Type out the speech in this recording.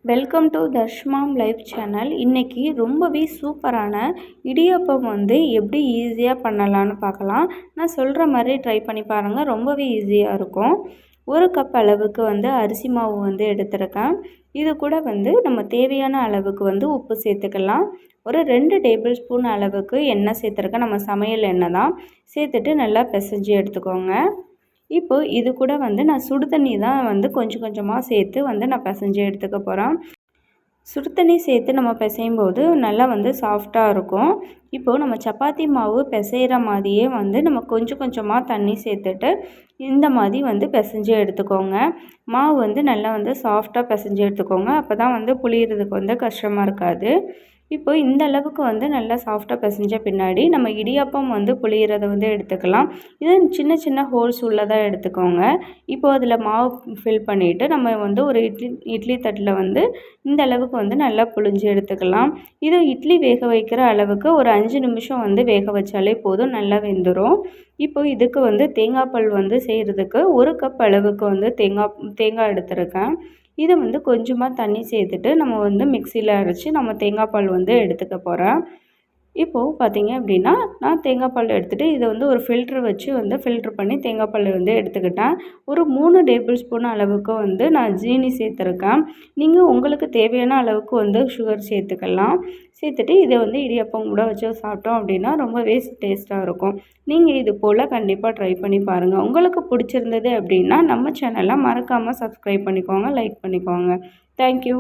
Welcome to தர்ஷ்மாம் live channel. இன்றைக்கி ரொம்பவே சூப்பரான இடியாப்பம் எப்படி ஈஸியாக பண்ணலான்னு பார்க்கலாம். நான் சொல்கிற மாதிரி ட்ரை பண்ணி பாருங்கள், ரொம்பவே ஈஸியாக இருக்கும். ஒரு கப் அளவுக்கு அரிசி மாவு எடுத்துருக்கேன். இது கூட நம்ம தேவையான அளவுக்கு உப்பு சேர்த்துக்கலாம். ஒரு 2 டேபிள் ஸ்பூன் அளவுக்கு எண்ணெய் சேர்த்துருக்கேன். நம்ம சமையல் எண்ணெய் தான். சேர்த்துட்டு நல்லா பிசைஞ்சு எடுத்துக்கோங்க. இப்போது இது கூட நான் சுடு தண்ணி தான் கொஞ்சம் கொஞ்சமாக சேர்த்து நான் பிசைஞ்சு எடுத்துக்க போகிறேன். சுடு தண்ணி சேர்த்து நம்ம பிசையும் போது நல்லா சாஃப்டாக இருக்கும். இப்போது நம்ம சப்பாத்தி மாவு பிசைகிற மாதிரியே நம்ம கொஞ்சம் கொஞ்சமாக தண்ணி சேர்த்துட்டு இந்த மாதிரி பிசைஞ்சு எடுத்துக்கோங்க. மாவு நல்லா சாஃப்டாக பிசைஞ்சு எடுத்துக்கோங்க. அப்போ தான் புளியறதுக்கு கஷ்டமாக இருக்காது. இப்போ இந்த அளவுக்கு நல்லா சாஃப்டாக பிசைஞ்ச பின்னாடி நம்ம இடியாப்பம் புளியறதை எடுத்துக்கலாம். இது சின்ன சின்ன ஹோல்ஸ் உள்ளதாக எடுத்துக்கோங்க. இப்போது அதில் மாவு ஃபில் பண்ணிவிட்டு நம்ம ஒரு இட்லி தட்டில் இந்த அளவுக்கு நல்லா புழிஞ்சு எடுத்துக்கலாம். இது இட்லி வேக வைக்கிற அளவுக்கு ஒரு 5 நிமிஷம் வேக வச்சாலே போதும், நல்லா வெந்துடும். இப்போ இதுக்கு தேங்காய் பால் செய்கிறதுக்கு 1 கப் அளவுக்கு தேங்காய் எடுத்துருக்கேன். இதை கொஞ்சமாக தண்ணி சேர்த்துட்டு நம்ம மிக்சியில் அரைச்சி நம்ம தேங்காய் பால் எடுத்துக்க போகிறேன். இப்போது பார்த்திங்க அப்படின்னா நான் தேங்காய் பால் எடுத்துகிட்டு இதை ஒரு ஃபில்ட்ரு வச்சு ஃபில்ட்ரு பண்ணி தேங்காய் பால் எடுத்துக்கிட்டேன். ஒரு 3 டேபிள் ஸ்பூன் அளவுக்கு நான் ஜீனி சேர்த்துருக்கேன். நீங்கள் உங்களுக்கு தேவையான அளவுக்கு சுகர் சேர்த்துக்கலாம். சேர்த்துட்டு இதை இடியாப்பம் கூட வச்சு சாப்பிட்டோம் அப்படின்னா ரொம்பவே டேஸ்ட்டாக இருக்கும். நீங்கள் இது போல் கண்டிப்பாக ட்ரை பண்ணி பாருங்கள். உங்களுக்கு பிடிச்சிருந்தது அப்படின்னா நம்ம சேனலை மறக்காமல் சப்ஸ்கிரைப் பண்ணிக்கோங்க, லைக் பண்ணிக்கோங்க. தேங்க்யூ.